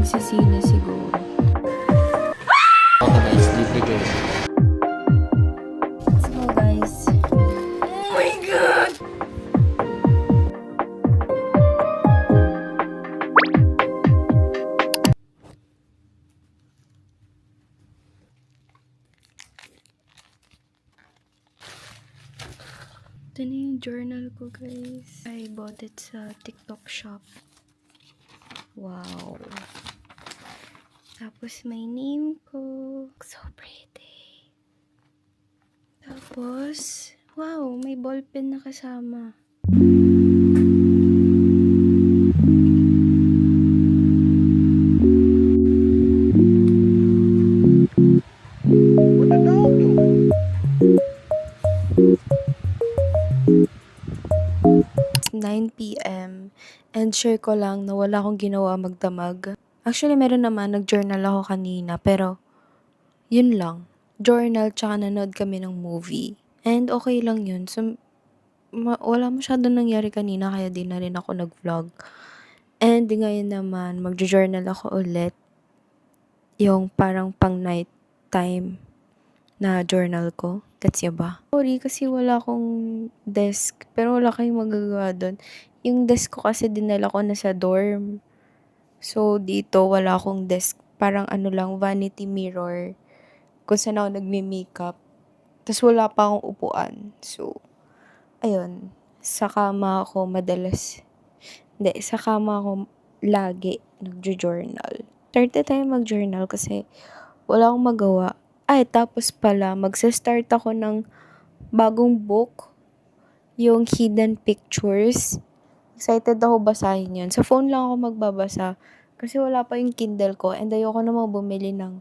Sa sine siguro. Okay guys, libre kayo. Let's go, guys. Oh my God! Ito na yung journal ko, guys. I bought it sa TikTok shop. Wow. Tapos may name ko. So pretty. Tapos, wow, may ballpen na kasama. What the dog do? 9 p.m. And share ko lang na wala akong ginawa magdamag. Actually, meron naman, nag-journal ako kanina, pero yun lang. Journal, tsaka nanood kami ng movie. And okay lang yun. So, wala masyado nangyari kanina, kaya di na rin ako nag-vlog. And ngayon naman, mag-journal ako ulit. Yung parang pang night time na journal ko. Gets niyo ba? Sorry kasi wala akong desk. Pero wala kayong magagawa doon. Yung desk ko kasi dinala ko na sa dorm. So, dito wala akong desk. Parang ano lang, vanity mirror. Kung saan ako nagme-makeup. Tapos wala pa akong upuan. So, ayun. Sa kama ako madalas. Hindi, sa kama ako lagi nagjo-journal. Start na tayo mag-journal kasi wala akong magawa. Ay, tapos pala, magsa-start ako ng bagong book. Yung Hidden Pictures. Excited ako basahin yun. Sa phone lang ako magbabasa. Kasi wala pa yung Kindle ko. And ayoko namang bumili ng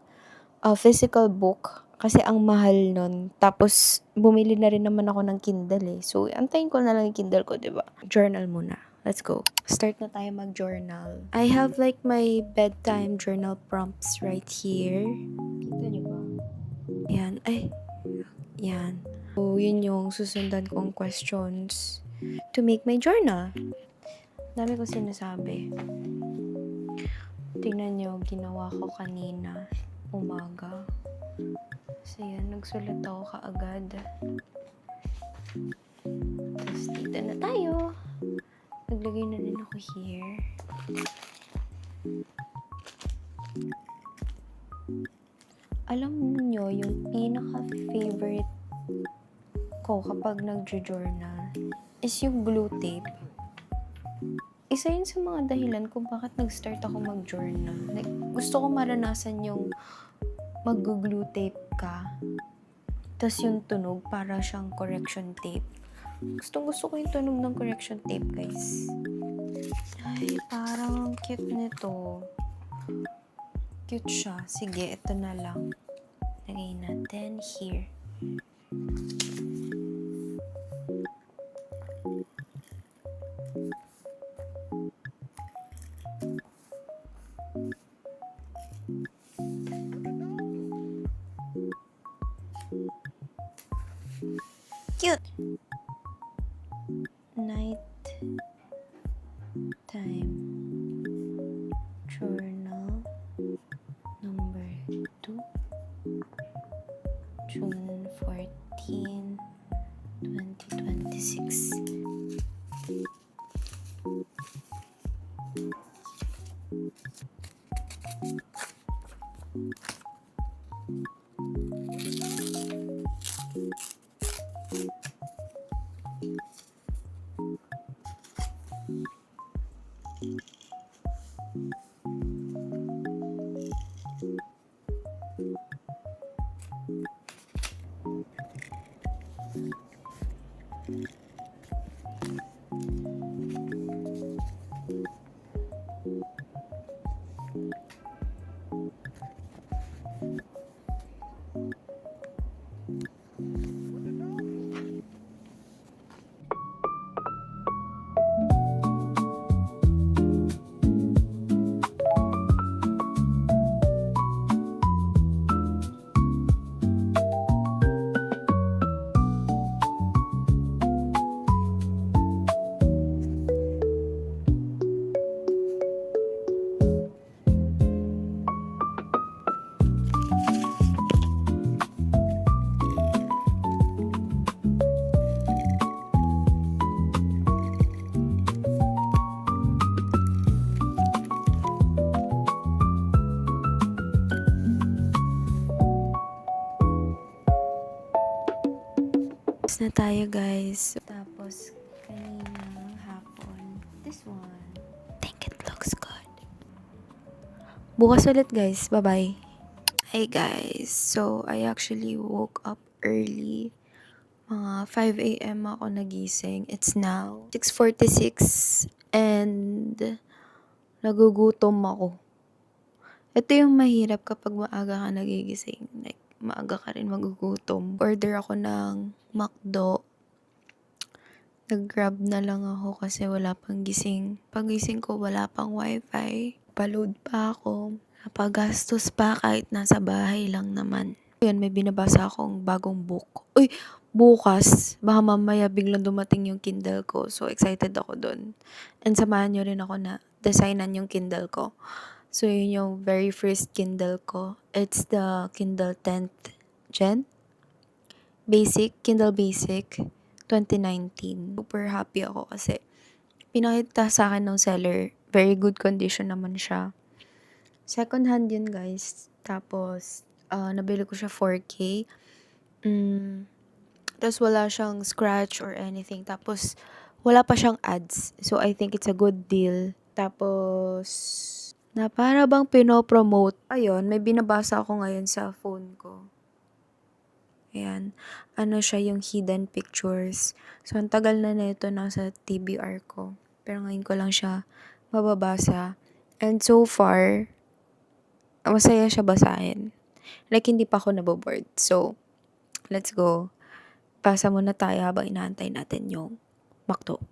physical book. Kasi ang mahal nun. Tapos, bumili na rin naman ako ng Kindle eh. So, antayin ko na lang yung Kindle ko, diba? Journal muna. Let's go. Start na tayo mag-journal. I have like my bedtime journal prompts right here. Kita niyo ba? Yan. Ay. Yan. So, yun yung susundan kong questions to make my journal. Dami ko sinasabi. Tingnan nyo, ginawa ko kanina. Umaga. So, yan. Nagsulat ako kaagad. Tapos, dito na tayo. Naglagay na rin ako here. Alam niyo yung pinaka-favorite ko kapag nagjo-journal is yung glue tape. Isa yun sa mga dahilan kung bakit nag-start ako mag-journal. Like, gusto ko maranasan yung mag-glue tape ka. Tapos yung tunog para siyang correction tape. Gusto ko yung tunog ng correction tape, guys. Ay, parang cute nito. Cute siya. Sige, ito na lang. Lagay natin here. Cute! Night time journal number 2, June 14, 2026. Breakfast na tayo, guys. Tapos, kaninang hapon, this one. Think it looks good. Bukas ulit, guys. Bye-bye. Hey, guys. So, I actually woke up early. Mga 5 a.m. ako nagising. It's now 6:46 and nagugutom ako. Ito yung mahirap kapag maaga ka nagigising. Like, maaga ka rin magugutom. Order ako ng McDo. Nag-grab na lang ako kasi wala pang gising. Pagising ko, wala pang wifi. Paload pa ako. Napagastos pa kahit nasa bahay lang naman. Yun, may binabasa akong bagong book. Uy, bukas, baka mamaya biglang dumating yung Kindle ko. So, excited ako dun. And samahan nyo rin ako na designan yung Kindle ko. So, yun yung very first Kindle ko. It's the Kindle 10th Gen. Basic, Kindle Basic, 2019. Super happy ako kasi pinakita sa akin ng seller. Very good condition naman siya. Second hand yun, guys. Tapos, nabili ko siya 4K. Tapos, wala siyang scratch or anything. Tapos, wala pa siyang ads. So, I think it's a good deal. Tapos, na para bang pinopromote. Ayun, may binabasa ako ngayon sa phone ko. Ayan. Ano siya, yung hidden pictures. So, ang tagal na nito nasa TBR ko. Pero ngayon ko lang siya mababasa. And so far, masaya siya basahin. Like, hindi pa ako naboboard. So, let's go. Pasa muna tayo habang inaantay natin yung McDo.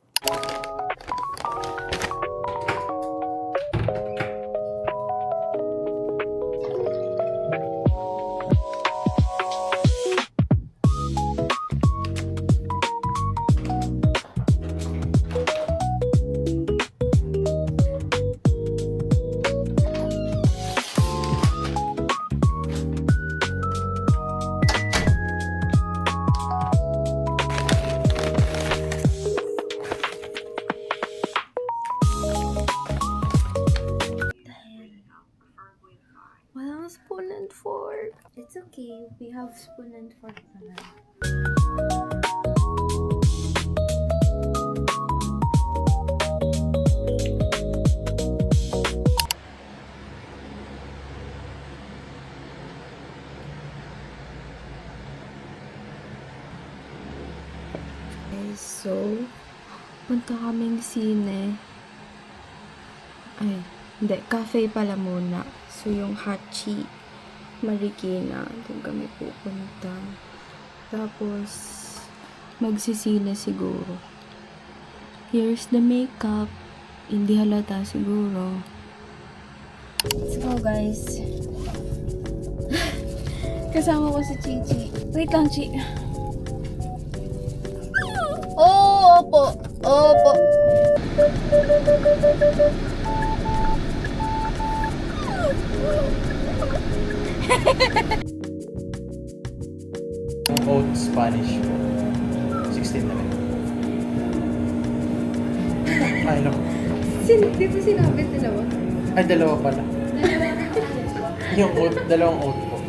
Walang spoon and fork. It's okay. We have spoon and fork naman. Guys, so, punta kaming sine. Ay, hindi. Cafe pala muna. So, yung Hachi Marikina. Doon kami pupunta. Tapos, magsisine siguro. Here's the makeup. Hindi halata siguro. Let's go, guys. Kasama ko si Chichi. Wait lang, Chi. Oh, opo. Opo. Oat Spanish po. 16 na rin. Ay, no. Di ba sinabi dalawa? Ay, dalawa pala. Yung oat, dalawang oat po.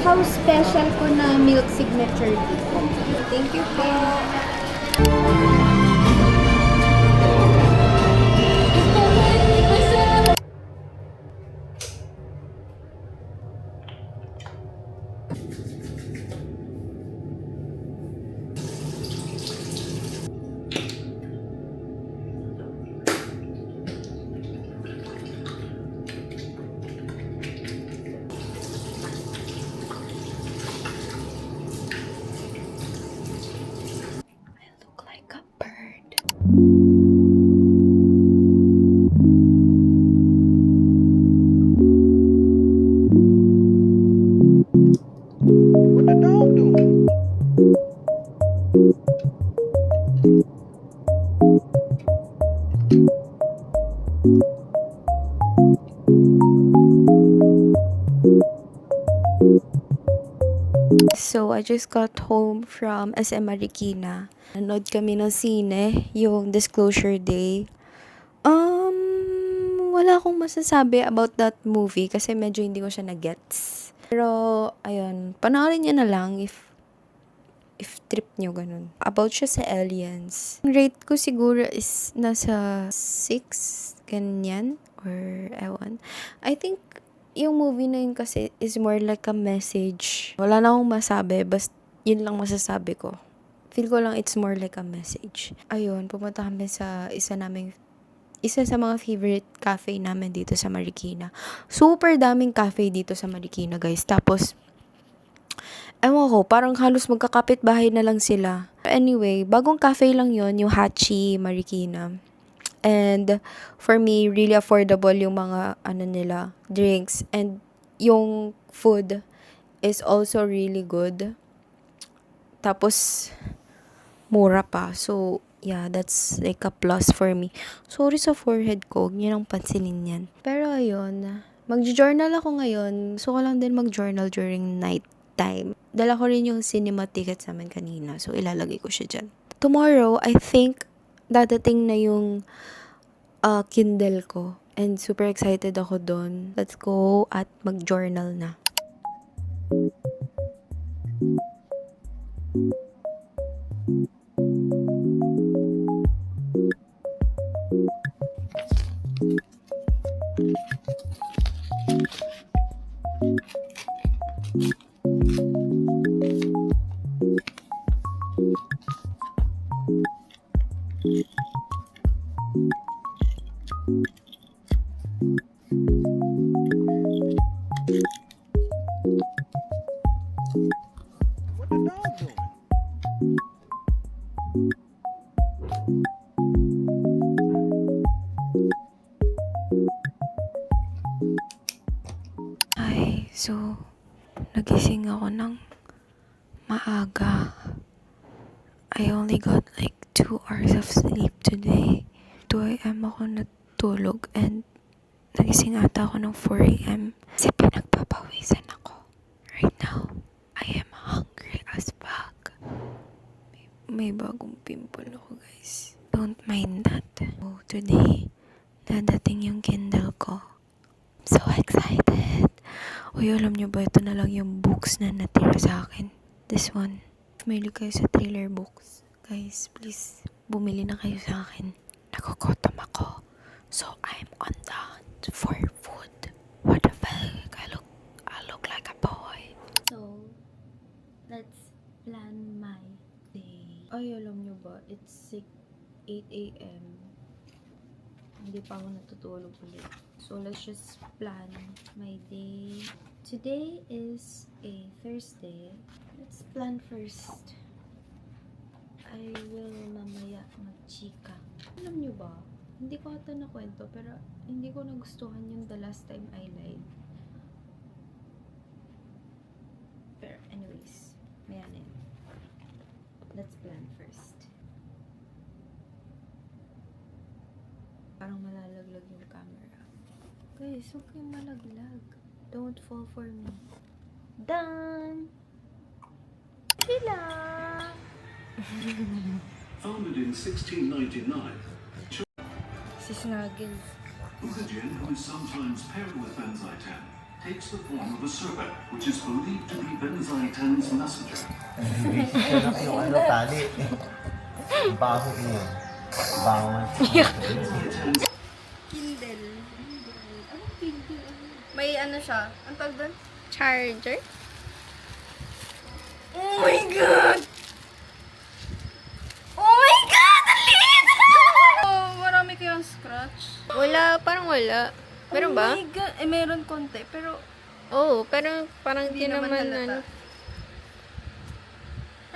How special ko na milk signature tea po. Thank you po. What the dog do? So, I just got home from SM Marikina. Nanood kami ng sine, yung Disclosure Day. Wala akong masasabi about that movie kasi medyo hindi ko siya na-gets. Pero, ayun, panoorin niyo na lang if trip nyo, ganun. About siya sa aliens. Ang rate ko siguro is nasa 6, ganyan. Or, ewan. I think, yung movie na yun kasi is more like a message. Wala na akong masabi, basta yun lang masasabi ko. Feel ko lang it's more like a message. Ayun, pumunta kami sa isa sa mga favorite cafe namin dito sa Marikina. Super daming cafe dito sa Marikina, guys. Tapos, ewan ko, parang halos magkakapit-bahay na lang sila. Anyway, bagong cafe lang yon, yung Hachi Marikina. And for me, really affordable yung mga nila, drinks. And yung food is also really good. Tapos, mura pa. So, yeah, that's like a plus for me. Sorry sa forehead ko, huwag niyo nang pansinin yan. Pero ayun, mag-journal ako ngayon. Gusto ko lang din mag-journal during night time. Dala ko rin yung cinema ticket sa amin kanina. So, ilalagay ko siya dyan. Tomorrow, I think, dadating na yung Kindle ko. And super excited ako doon. Let's go at mag-journal na. What the dog doing? Ay, so, nagising ako ng maaga. I only got like 2 hours of sleep today. 2 a.m. ako natulog and nagising ata ako ng 4 a.m. Kasi pinagpapawisan ako. Right now, I am hungry as fuck. May bagong pimple ako, guys. Don't mind that. So, today, dadating yung Kindle ko. So excited! Uy, alam nyo ba, ito na lang yung books na natira sa akin. This one. Mahilig kayo sa thriller books. Guys, please, bumili na kayo sa akin. Nagugutom ako. So, I'm on the hunt for food. What the fuck? I look like a boy. So, let's plan my day. Ay, alam nyo ba, it's 8 a.m. Hindi pa ako natutulog ulit. So, let's just plan my day. Today is a Thursday. Let's plan first. I will mamaya mag-chika. Alam nyo ba, hindi ko ata nakwento, pero hindi ko nagustuhan yung the last time I lied. Pero anyways, maya na yun. Let's plan first. Parang malalaglag yung camera. Guys, huwag kayong malaglag. Don't fall for me. Done! Sila! Founded in 1699, Si Snuggle. Bukajin, who is sometimes paired with Benzaitan, takes the form of a serpent, which is believed to be Benzaitan's messenger. Yung ano, tali. Baho yun. Baho. Benzaitan's Kindle. Anong Kindle? May ano siya? Ang tawag doon? Charger? Oh my God! Oh my God! Ang liit! Oh, marami kayang scratch. Wala, parang wala. Meron ba? Oh my God! Eh, meron konti, pero Oo, pero parang hindi di naman naman halata. ano.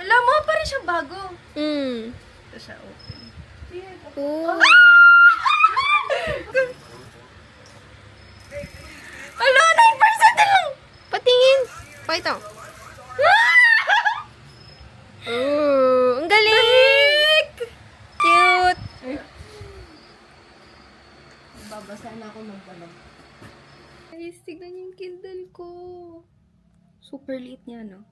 Alam mo, parang siya bago. Ito siya open. Oo. Alo, 9% na lang! Patingin! Pakita. Oo, ang galing! Cute! Babasa na ako magdala. Guys, tignan niyo yung Kindle ko. Super liit niya, no?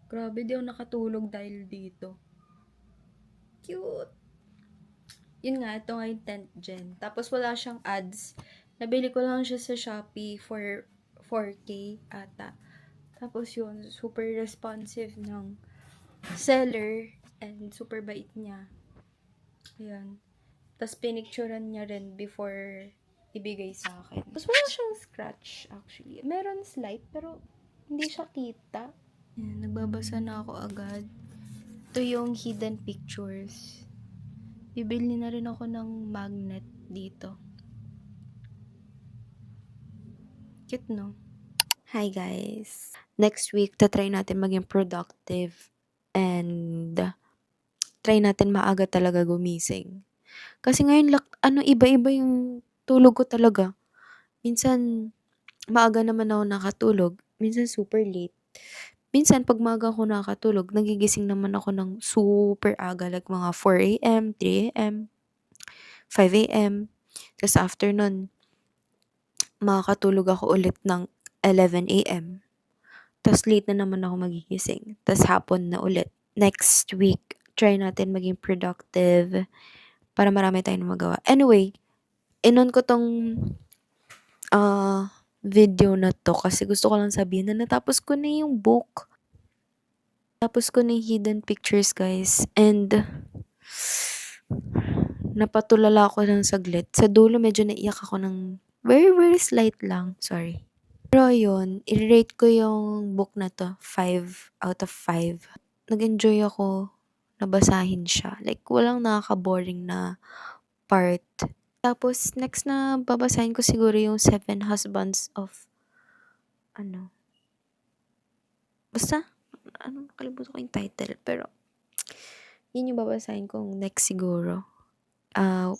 Grabe, di ako nakatulog dahil dito. Cute. Yun nga, ito nga yung 10th gen. Tapos wala siyang ads. Nabili ko lang siya sa Shopee for 4K ata. Tapos yun, super responsive ng seller and super bait niya. Ayan. Tapos pinicturean niya rin before ibigay sa akin. Tapos wala siyang scratch actually. Meron slight pero hindi siya kita. Ayan, nagbabasa na ako agad. Ito yung hidden pictures. Bibili na rin ako ng magnet dito. Cute, no? Hi, guys. Next week, tatry natin maging productive and try natin maaga talaga gumising. Kasi ngayon, iba-iba yung tulog ko talaga. Minsan, maaga naman ako nakatulog. Minsan, super late. Minsan, pag maaga ako nakatulog, nagigising naman ako ng super aga. Like mga 4 a.m., 3 a.m., 5 a.m. Tapos after nun, makakatulog ako ulit ng 11 a.m. Tapos late na naman ako magigising. Tapos hapon na ulit. Next week, try natin maging productive para marami tayong magawa. Anyway, inon ko tong video na to kasi gusto ko lang sabihin na natapos ko na yung book. Tapos ko na yung hidden pictures, guys. And napatulala ako ng saglit. Sa dulo, medyo naiyak ako ng very, very slight lang. Sorry. Pero yun, i-rate ko yung book na to 5 out of 5. Nag-enjoy ako nabasahin siya. Like, walang nakaka-boring na part. Tapos, next na babasahin ko siguro yung 7 Husbands of basta, nakalimutan ko yung title. Pero, yun yung babasahin kong next siguro.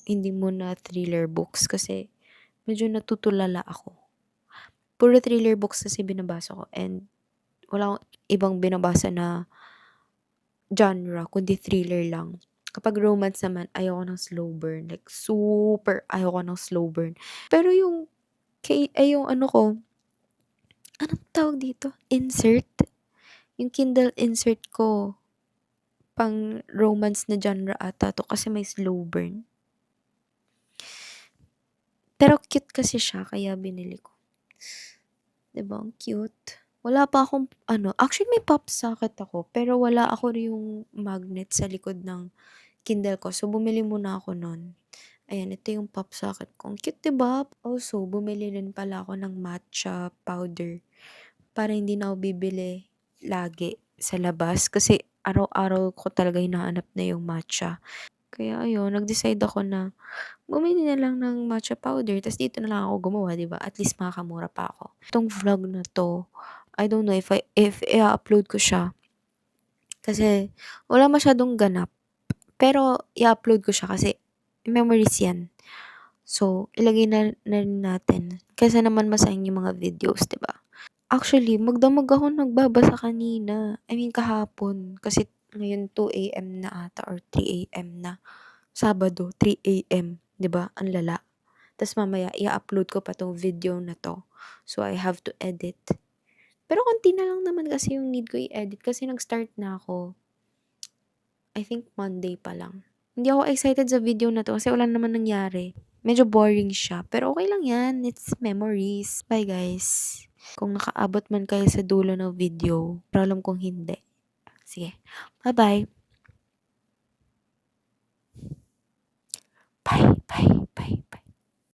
Hindi muna thriller books kasi medyo natutulala ako. Puro thriller books kasi binabasa ko and wala akong ibang binabasa na genre, kundi thriller lang. Kapag romance naman, ayoko ng slow burn. Like, super ayoko ng slow burn. Pero yung, yung anong tawag dito? Insert? Yung Kindle insert ko, pang romance na genre ata to kasi may slow burn. Pero cute kasi siya, kaya binili ko. Diba? Ang cute. Wala pa akong, actually may pop socket ako, pero wala ako yung magnet sa likod ng Kindle ko. So, bumili muna ako nun. Ayan, ito yung pop socket ko. Ang cute, diba? Also, bumili rin pala ako ng matcha powder para hindi na ako bibili lagi sa labas. Kasi araw-araw ko talaga hinahanap na yung matcha. Kaya ayun, nag-decide ako na bumili na lang ng matcha powder. Tapos dito na lang ako gumawa, diba? At least makakamura pa ako. Itong vlog na to, I don't know if i-upload ko siya. Kasi wala masyadong ganap. Pero i-upload ko siya kasi memories yan. So, ilagay na rin natin. Kasi naman masayang yung mga videos, diba? Actually, magdamag ako nagbabasa kanina. I mean, kahapon. Kasi ngayon 2 a.m. na ata or 3 a.m. na. Sabado, 3 a.m. Diba? Ang lala. Tapos mamaya, i-upload ko pa tong video na to. So, I have to edit. Pero konti na lang naman kasi yung need ko i-edit. Kasi nag-start na ako. I think Monday pa lang. Hindi ako excited sa video na to kasi wala naman nangyari. Medyo boring siya. Pero okay lang yan. It's memories. Bye, guys. Kung nakaabot man kayo sa dulo ng video, pero alam kong hindi. Sige. Bye-bye. Bye, bye, bye.